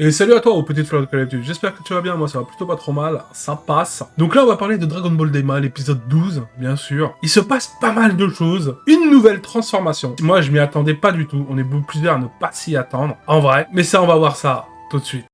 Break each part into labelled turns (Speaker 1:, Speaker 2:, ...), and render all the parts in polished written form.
Speaker 1: Et salut à toi, aux petites fleurs de Call of Duty. J'espère que tu vas bien, moi ça va plutôt pas trop mal, ça passe. Donc là on va parler de Dragon Ball Daima, l'épisode 12, bien sûr. Il se passe pas mal de choses, une nouvelle transformation. Moi je m'y attendais pas du tout, on est beaucoup plusieurs à ne pas s'y attendre, en vrai. Mais ça on va voir ça tout de suite.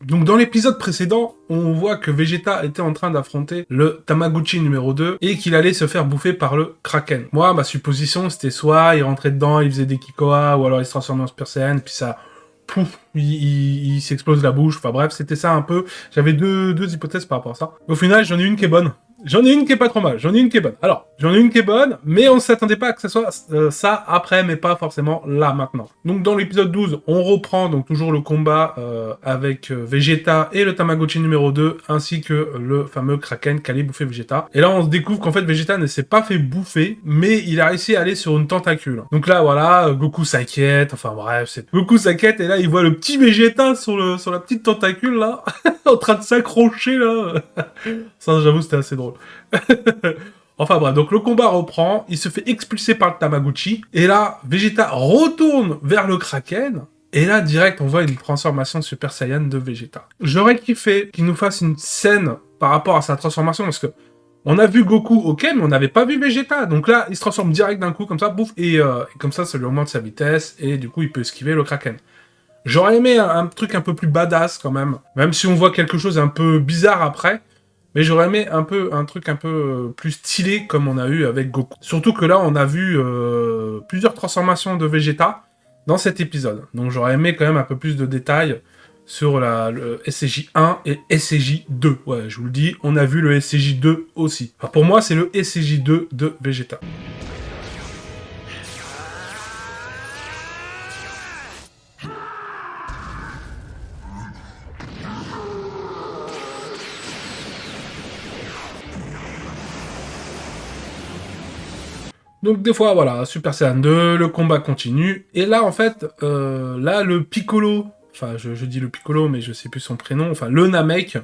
Speaker 1: Donc dans l'épisode précédent, on voit que Vegeta était en train d'affronter le Tamagotchi numéro 2 et qu'il allait se faire bouffer par le Kraken. Moi, ma supposition, c'était soit il rentrait dedans, il faisait des Kikoa, ou alors il se transformait en Super Saiyan, puis ça... Pouf, il s'explose la bouche. Enfin bref, c'était ça un peu. J'avais deux hypothèses par rapport à ça. Au final, j'en ai une qui est bonne. J'en ai une qui est pas trop mal, j'en ai une qui est bonne. Alors, j'en ai une qui est bonne, mais on s'attendait pas à que ce soit ça après, mais pas forcément là, maintenant. Donc dans l'épisode 12, on reprend donc toujours le combat avec Vegeta et le Tamagotchi numéro 2, ainsi que le fameux Kraken qui allait bouffer Vegeta. Et là, on se découvre qu'en fait, Vegeta ne s'est pas fait bouffer, mais il a réussi à aller sur une tentacule. Donc là, voilà, Goku s'inquiète, enfin bref, Goku s'inquiète, et là, il voit le petit Vegeta sur la petite tentacule, là, en train de s'accrocher, là. Ça, j'avoue, c'était assez drôle. Enfin bref, donc le combat reprend, il se fait expulser par le Tamagotchi, et là, Vegeta retourne vers le Kraken, et là, direct, on voit une transformation Super Saiyan de Vegeta. J'aurais kiffé qu'il nous fasse une scène par rapport à sa transformation, parce que on a vu Goku, ok, mais on n'avait pas vu Vegeta, donc là, il se transforme direct d'un coup, comme ça, bouf, et comme ça lui augmente sa vitesse, et du coup, il peut esquiver le Kraken. J'aurais aimé un truc un peu plus badass, quand même si on voit quelque chose un peu bizarre après, mais j'aurais aimé un truc un peu plus stylé comme on a eu avec Goku. Surtout que là, on a vu plusieurs transformations de Vegeta dans cet épisode. Donc j'aurais aimé quand même un peu plus de détails sur le SCJ1 et SCJ2. Ouais, je vous le dis, on a vu le SCJ2 aussi. Enfin, pour moi, c'est le SCJ2 de Vegeta. Donc des fois, voilà, Super Saiyan 2, le combat continue, et là, en fait, là, le Piccolo, enfin, je dis le Piccolo, mais je sais plus son prénom, enfin, le Namek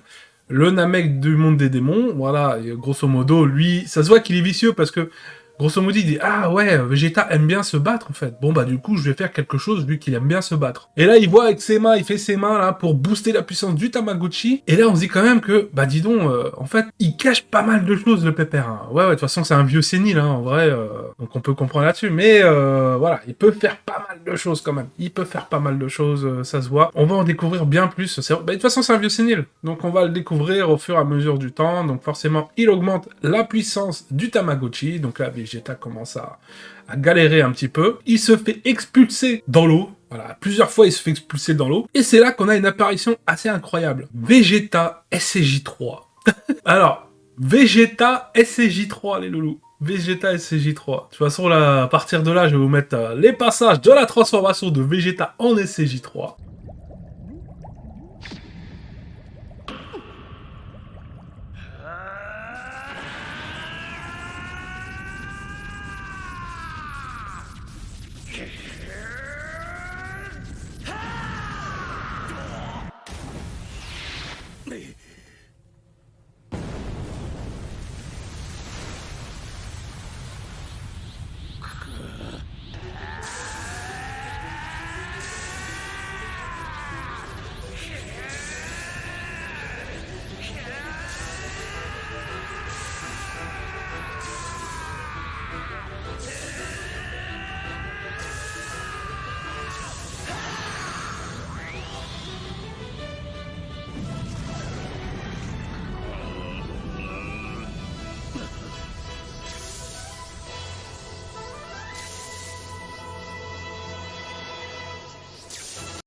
Speaker 1: du monde des démons, voilà, et grosso modo, lui, ça se voit qu'il est vicieux, parce que, grosso modo, il dit « Ah ouais, Vegeta aime bien se battre, en fait. Bon, bah du coup, je vais faire quelque chose, vu qu'il aime bien se battre. » Et là, il voit avec ses mains, il fait ses mains, là, pour booster la puissance du Tamagotchi, et là, on se dit quand même que, bah dis donc, en fait, il cache pas mal de choses, le pépère. Hein. Ouais, de toute façon, c'est un vieux sénile, hein, en vrai, donc on peut comprendre là-dessus, mais voilà, il peut faire pas mal de choses, quand même. Il peut faire pas mal de choses, ça se voit. On va en découvrir bien plus. Bah, de toute façon, c'est un vieux sénile, donc on va le découvrir au fur et à mesure du temps, donc forcément, il augmente la puissance du Tamagotchi, donc là, Vegeta commence à galérer un petit peu. Il se fait expulser dans l'eau. Voilà, plusieurs fois, il se fait expulser dans l'eau. Et c'est là qu'on a une apparition assez incroyable. Vegeta SCJ3. Alors, Vegeta SCJ3, les loulous. Vegeta SCJ3. De toute façon, là, à partir de là, je vais vous mettre les passages de la transformation de Vegeta en SCJ3.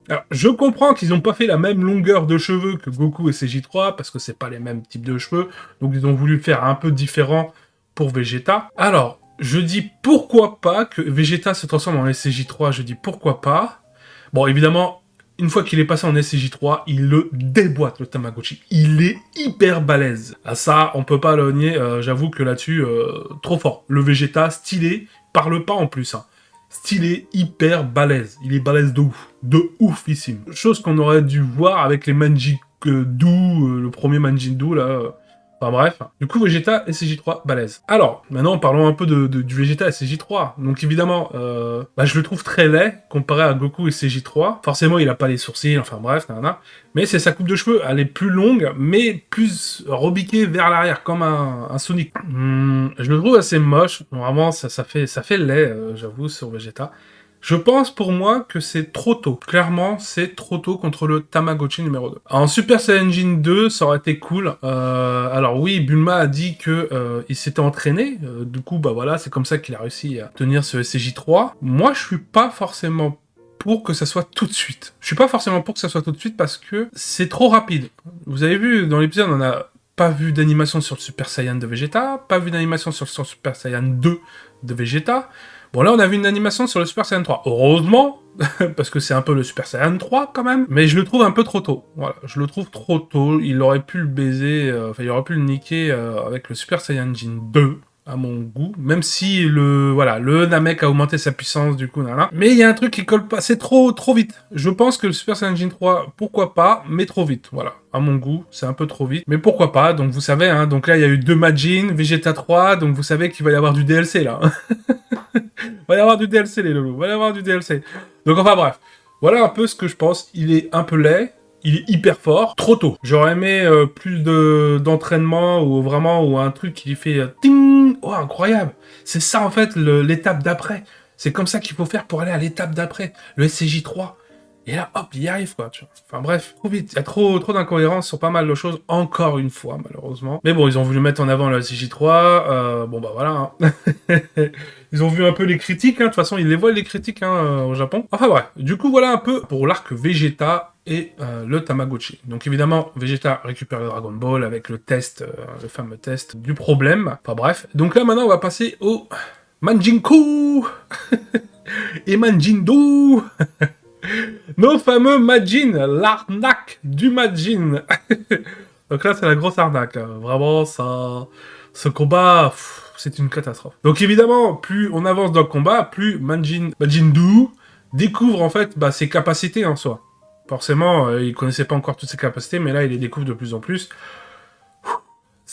Speaker 1: Alors, je comprends qu'ils n'ont pas fait la même longueur de cheveux que Goku et CJ3, parce que c'est pas les mêmes types de cheveux, donc ils ont voulu faire un peu différent pour Vegeta. Alors, je dis pourquoi pas que Vegeta se transforme en SCJ3, je dis pourquoi pas. Bon, évidemment, une fois qu'il est passé en SCJ3, il le déboîte, le Tamagotchi. Il est hyper balèze. Ah, ça, on peut pas le nier, j'avoue que là-dessus, trop fort. Le Vegeta, stylé, parle pas en plus, hein. Stylé, hyper balèze. Il est balèze de oufissime. Chose qu'on aurait dû voir avec les Manjin-Do, le premier Manjin-Do, là. Enfin bref, du coup Vegeta et CJ3 balèze. Alors, maintenant parlons un peu du Vegeta et CJ3. Donc évidemment, je le trouve très laid comparé à Goku et CJ3. Forcément, il a pas les sourcils, enfin bref, nanana. Mais c'est sa coupe de cheveux, elle est plus longue, mais plus rebiquée vers l'arrière, comme un Sonic. Je le trouve assez moche, vraiment, ça fait laid, j'avoue, sur Vegeta. Je pense pour moi que c'est trop tôt. Clairement, c'est trop tôt contre le Tamagotchi numéro 2. En Super Saiyajin 2, ça aurait été cool. Alors oui, Bulma a dit que il s'était entraîné. Du coup, bah voilà, c'est comme ça qu'il a réussi à tenir ce SCJ3. Moi, je suis pas forcément pour que ça soit tout de suite. Je suis pas forcément pour que ça soit tout de suite parce que c'est trop rapide. Vous avez vu, dans l'épisode, on a pas vu d'animation sur le Super Saiyan de Vegeta, pas vu d'animation sur le Super Saiyan 2 de Vegeta. Bon, là, on a vu une animation sur le Super Saiyan 3. Heureusement, parce que c'est un peu le Super Saiyan 3, quand même. Mais je le trouve un peu trop tôt. Voilà, je le trouve trop tôt. Il aurait pu le baiser, il aurait pu le niquer avec le Super Saiyajin 2, à mon goût. Même si le Namek a augmenté sa puissance, du coup, nana. Mais il y a un truc qui colle pas. C'est trop vite. Je pense que le Super Saiyajin 3, pourquoi pas, mais trop vite. Voilà. À mon goût, c'est un peu trop vite. Mais pourquoi pas, donc vous savez, hein, donc là, il y a eu 2 Majin, Vegeta 3, donc vous savez qu'il va y avoir du DLC, là. Va y avoir du DLC, les loulous. Va y avoir du DLC. Donc, enfin, bref. Voilà un peu ce que je pense. Il est un peu laid. Il est hyper fort. Trop tôt. J'aurais aimé plus d'entraînement ou un truc qui lui fait ting. Oh, incroyable. C'est ça, en fait, l'étape d'après. C'est comme ça qu'il faut faire pour aller à l'étape d'après. Le SCJ3. Et là, hop, il y arrive, quoi, tu vois. Enfin, bref, trop vite. Il y a trop d'incohérences sur pas mal de choses, encore une fois, malheureusement. Mais bon, ils ont voulu mettre en avant le SCJ3, bon, bah, voilà, hein. Ils ont vu un peu les critiques, hein. De toute façon, ils les voient, les critiques, hein, au Japon. Enfin, bref. Du coup, voilà un peu pour l'arc Vegeta et le Tamagotchi. Donc, évidemment, Vegeta récupère le Dragon Ball avec le test, le fameux test du problème. Enfin, bref. Donc là, maintenant, on va passer au Manjinku et Manjindu. Nos fameux Majin, l'arnaque du Majin. Donc là, c'est la grosse arnaque. Hein. Vraiment, ce combat, c'est une catastrophe. Donc évidemment, plus on avance dans le combat, plus Majin-Buu découvre en fait ses capacités en soi. Forcément, il connaissait pas encore toutes ses capacités, mais là, il les découvre de plus en plus.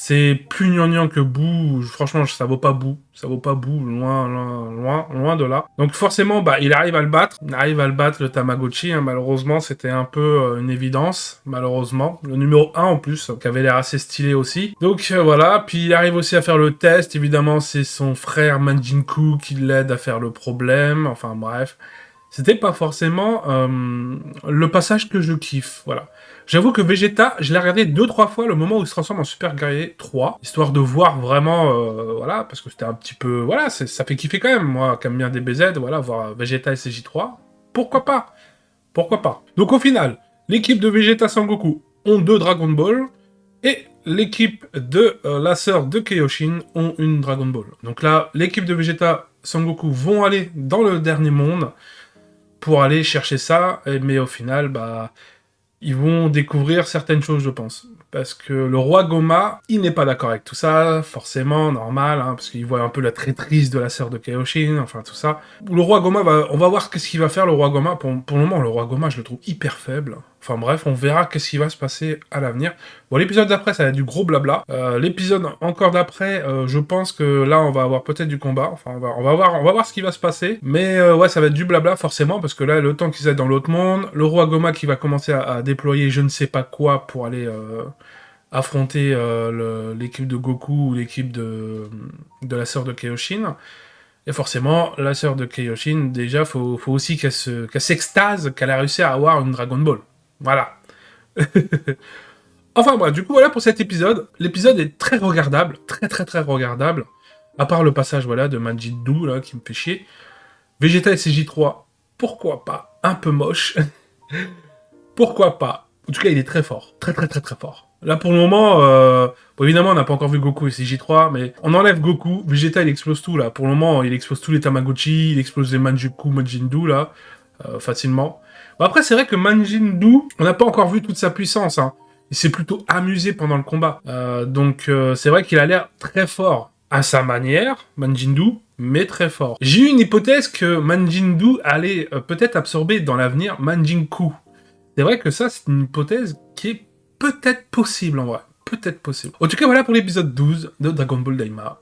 Speaker 1: C'est plus gnangnan que Boo. Franchement, ça vaut pas Boo. Ça vaut pas Boo. Loin de là. Donc forcément, il arrive à le battre. Il arrive à le battre, le Tamagotchi. Hein. Malheureusement, c'était un peu une évidence. Malheureusement. Le numéro 1 en plus, qui avait l'air assez stylé aussi. Donc voilà. Puis il arrive aussi à faire le test. Évidemment, c'est son frère Manjinku qui l'aide à faire le problème. Enfin bref. C'était pas forcément le passage que je kiffe, voilà. J'avoue que Vegeta, je l'ai regardé 2-3 fois le moment où il se transforme en Super Guerrier 3, histoire de voir vraiment, voilà, parce que c'était un petit peu, voilà, ça fait kiffer quand même, moi, qui aime bien DBZ, voilà, voir Vegeta et CJ3, pourquoi pas. Pourquoi pas. Donc au final, l'équipe de Vegeta Sangoku ont 2 Dragon Ball, et l'équipe de la sœur de Kaioshin ont une Dragon Ball. Donc là, l'équipe de Vegeta Sangoku vont aller dans le dernier monde, pour aller chercher ça, mais au final, ils vont découvrir certaines choses, je pense. Parce que le roi Goma, il n'est pas d'accord avec tout ça, forcément, normal, hein, parce qu'il voit un peu la traîtrise de la sœur de Kaioshin, enfin tout ça. Le roi Goma, on va voir qu'est-ce qu'il va faire, le roi Goma. Pour le moment, le roi Goma, je le trouve hyper faible. Enfin bref, on verra qu'est-ce qui va se passer à l'avenir. Bon, l'épisode d'après, ça va être du gros blabla. L'épisode encore d'après, je pense que là, on va avoir peut-être du combat. Enfin, on va voir ce qui va se passer. Mais ouais, ça va être du blabla, forcément, parce que là, le temps qu'ils aient dans l'autre monde, le roi Goma qui va commencer à déployer je ne sais pas quoi pour aller affronter l'équipe de Goku ou l'équipe de la sœur de Kaioshin. Et forcément, la sœur de Kaioshin, déjà, faut aussi qu'elle s'extase qu'elle a réussi à avoir une Dragon Ball. Voilà. Enfin bref, du coup voilà pour cet épisode. L'épisode est très regardable, très regardable. À part le passage de Manjin-Buu là qui me fait chier. Vegeta et CJ3, pourquoi pas. Un peu moche. Pourquoi pas. En tout cas, il est très fort. Très fort. Là pour le moment, bon, évidemment on n'a pas encore vu Goku et CJ3, mais on enlève Goku. Vegeta il explose tout là. Pour le moment, il explose tous les Tamagotchi, il explose les Manjuku, Majin-Buu là. Facilement. Bon, après, c'est vrai que Manjin-Buu, on n'a pas encore vu toute sa puissance. Hein. Il s'est plutôt amusé pendant le combat. Donc, c'est vrai qu'il a l'air très fort à sa manière, Manjin-Buu, mais très fort. J'ai eu une hypothèse que Manjin-Buu allait peut-être absorber dans l'avenir Manjin-Ku. C'est vrai que ça, c'est une hypothèse qui est peut-être possible en vrai. peut-être possible. En tout cas, voilà pour l'épisode 12 de Dragon Ball Daima.